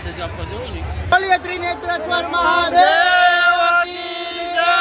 બોલીએ ત્રિનેત્રેશ્વર મહાદેવ કી જય।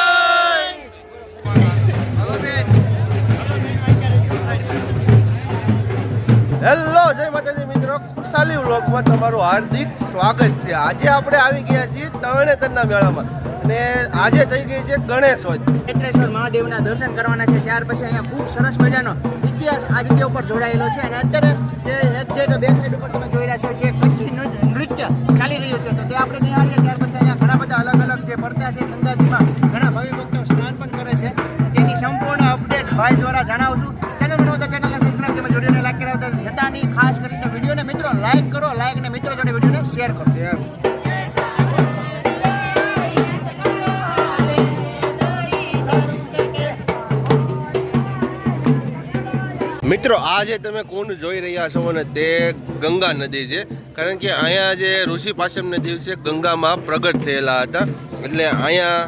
હેલો જય માતાજી મિત્રો, ખુશાલી વ્લોગમાં તમારું હાર્દિક સ્વાગત છે। આજે આપણે આવી ગયા છીએ તરણેતરના મેળામાં અને આજે થઈ ગઈ છે ગણેશોત્સવ। ત્રિનેત્રેશ્વર મહાદેવના દર્શન કરવાના છે, ત્યાર પછી અહીંયા ખૂબ સરસ મજાનો ઇતિહાસ આ જગ્યા ઉપર જોડાયેલો છે અને અત્યારે જે એક્ઝેક્ટ બેક સાઈડ ઉપર તમે જોઈ રહ્યા છો જે કચ્છી નૃત્ય ચાલી રહ્યું છે તો તે આપણે નિહાળીએ। ત્યાર પછી અહીંયા ઘણા બધા અલગ અલગ જે પડતા છે ગંગાજીમાં ઘણા ભાવિ ભક્તો સ્નાન પણ કરે છે, તેની સંપૂર્ણ અપડેટ ભાઈ દ્વારા જણાવશું। ચેનલ બનાવો તો ચેનલને સબસ્ક્રાઇબ કરી વિડીયોને લાઈક કરાવતા જતાની ખાસ કરીને વિડીયોને મિત્રો લાઈક કરો, લાઈક અને મિત્રો જોડે વિડીયોને શેર કરો। મિત્રો આ જે તમે કુંડ જોઈ રહ્યા છો ને તે ગંગા નદી છે, કારણ કે અહીંયા જે ઋષિ પાચમના દિવસે ગંગામાં પ્રગટ થયેલા હતા, એટલે અહીંયા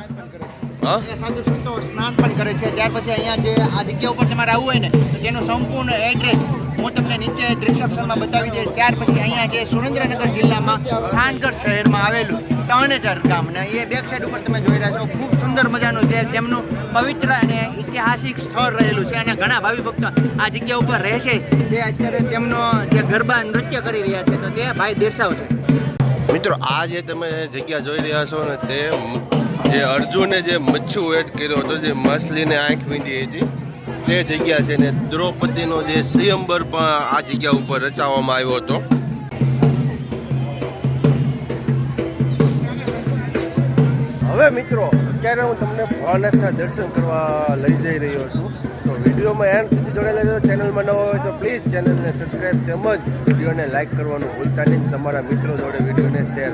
સાધુ સંતો સ્નાન પણ કરે છે। ત્યાર પછી અહીંયા જે આ જગ્યા ઉપર તમારે આવવું હોય ને તો તેનું સંપૂર્ણ એડ્રેસ હું તમને નીચે ડિસ્ક્રિપ્શનમાં બતાવી દઈશ। ત્યાર પછી અહીંયા જે સુરેન્દ્રનગર જિલ્લામાં થાનગઢ શહેરમાં આવેલું તરણેતર ગામ ને એ બેક સાઈડ ઉપર તમે જોઈ રહ્યા છો ખૂબ સુંદર મજાનું જે તેમનું પવિત્ર અને ઐતિહાસિક સ્થળ રહેલું છે અને ઘણા ભાવિ ભક્તો આ જગ્યા ઉપર રહે છે, તે અત્યારે તેમનો જે ગરબા નૃત્ય કરી રહ્યા છે તો તે ભાઈ દર્શાવશે। મિત્રો આ જે તમે જગ્યા જોઈ રહ્યા છો ને તે જે અર્જુને જે મચ્છુ વેટ કર્યો હતો, જે માછલીને આંખ વીંધી હતી તે જગ્યા છે ને દ્રૌપદીનો જે સ્વયંવર પણ આ જગ્યા ઉપર રચાવવામાં આવ્યો હતો। હવે મિત્રો અત્યારે હું તમને ભોળાનાથના દર્શન કરવા લઈ જઈ રહ્યો છું, તો વિડીયોમાં એન્ડ સુધી જોડાયેલા રહ્યો। ચેનલમાં ન હોય તો પ્લીઝ ચેનલને સબસ્ક્રાઈબ તેમજ વિડીયોને લાઈક કરવાનું ભૂલતા નહીં, તમારા મિત્રો જોડે વિડીયોને શેર।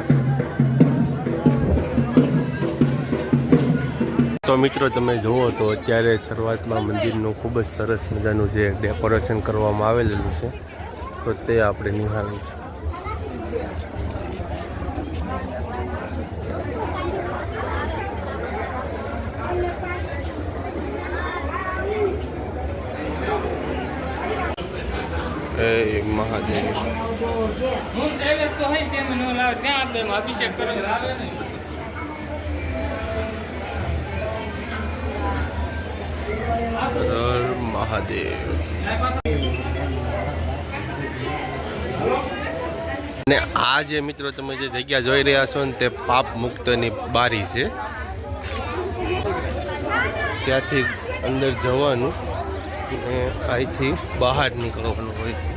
તો મિત્રો તમે જુઓ તો અત્યારે શરૂઆતમાં મંદિરનું ખૂબ જ સરસ મજાનું જે ડેકોરેશન કરવામાં આવેલું છે તો તે આપણે નિહાળીએ। મહાદેવ અભિષેક કરો મહાદેવ। ને આ જે મિત્રો તમે જે જગ્યા જોઈ રહ્યા છો ને તે પાપ મુક્તની બારી છે, ત્યાંથી અંદર જવાનું અને અહીંથી બહાર નીકળવાનું હોય છે।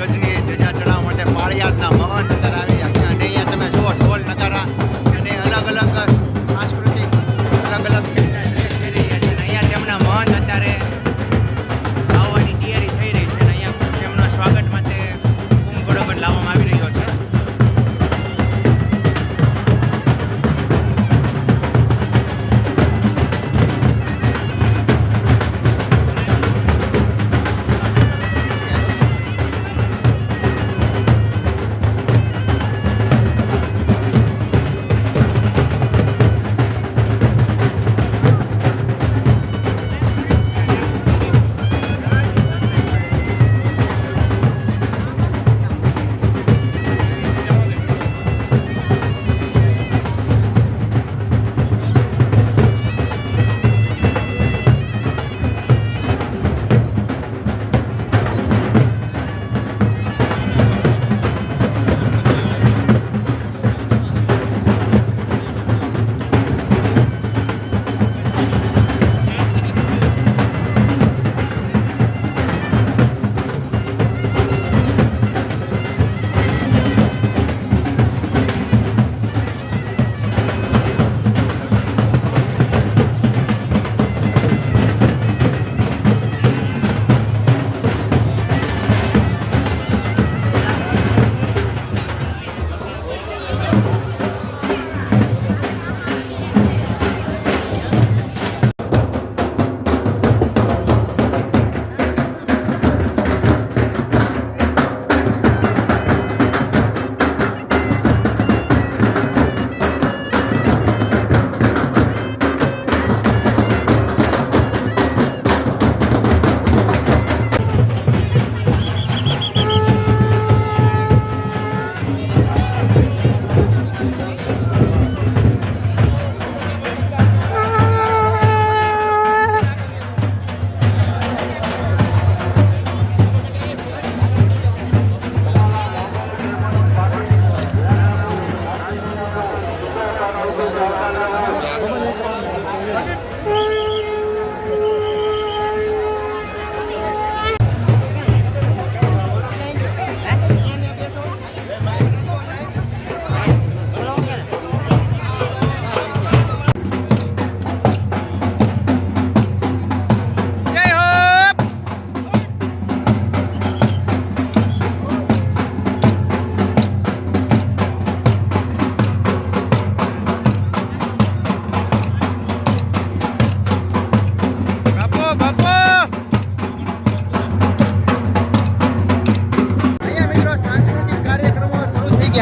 ગજની ધજા ચડાવવા માટે પાળિયાદના મહંત અત્યારે આવી રહ્યા છે અને અહીંયા તમે જુઓ ઢોલ નગારા અને અલગ અલગ સાંસ્કૃતિક અલગ અલગ ડ્રેસ થઈ રહ્યા છે અને અહીંયા તેમના મહંત અત્યારે આવવાની તૈયારી થઈ રહી છે અને અહીંયા તેમના સ્વાગત માટે કુંભઘોડો પણ લાવવામાં આવી રહ્યો છે।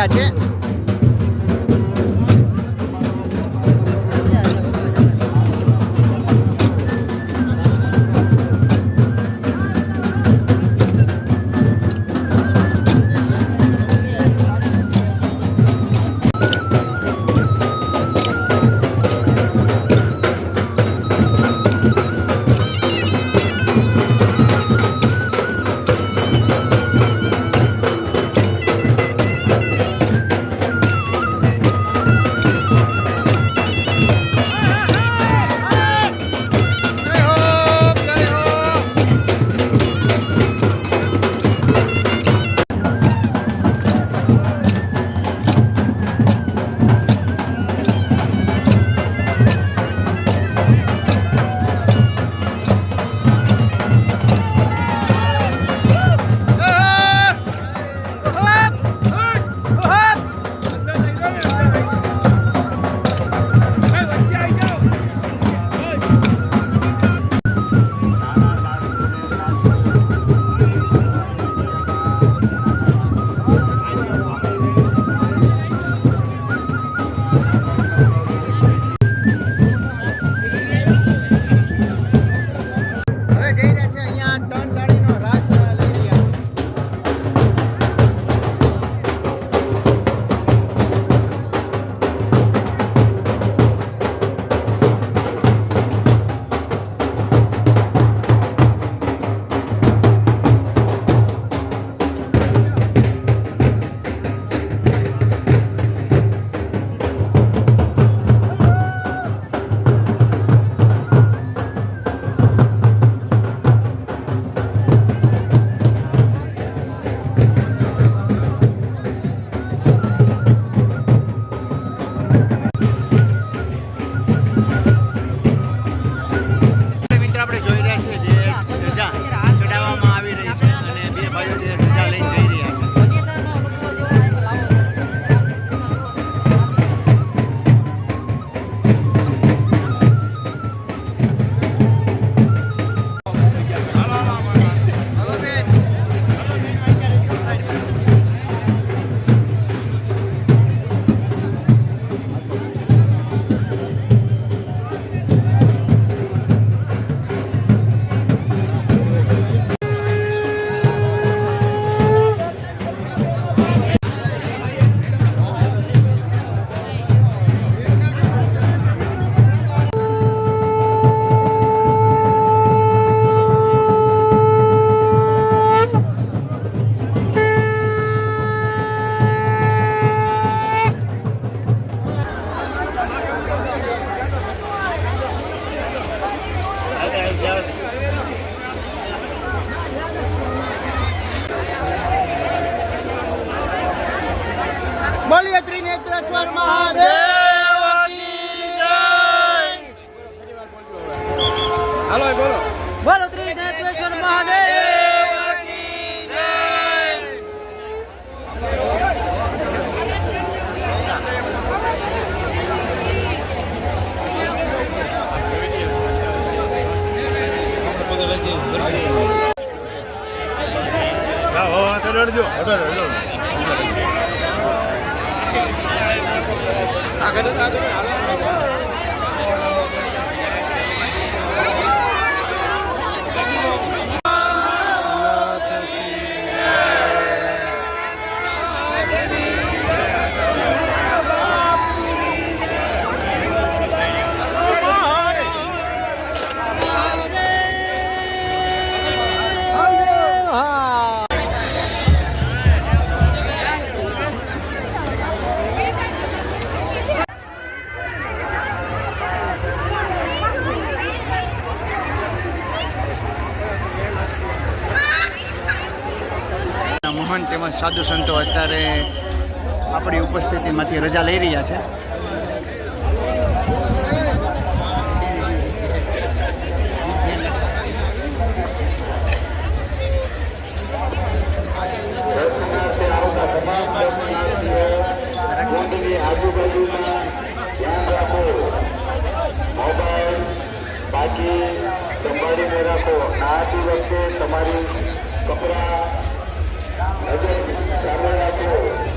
રહ્યા છે. બોલીએ ત્રિનેત્રેશ્વર મહાદેવ કી જય. હાલો બોલો. બોલો ત્રિનેત્રેશ્વર મહાદેવ કી જય. મહાન તેમજ સાધુ સંતો અત્યારે આપણી ઉપસ્થિતિમાંથી રજા લઈ રહ્યા છે. બાકી સંભાળીને રાખો. આ દિવસે તમારી કપડા નજર સામે રાખો.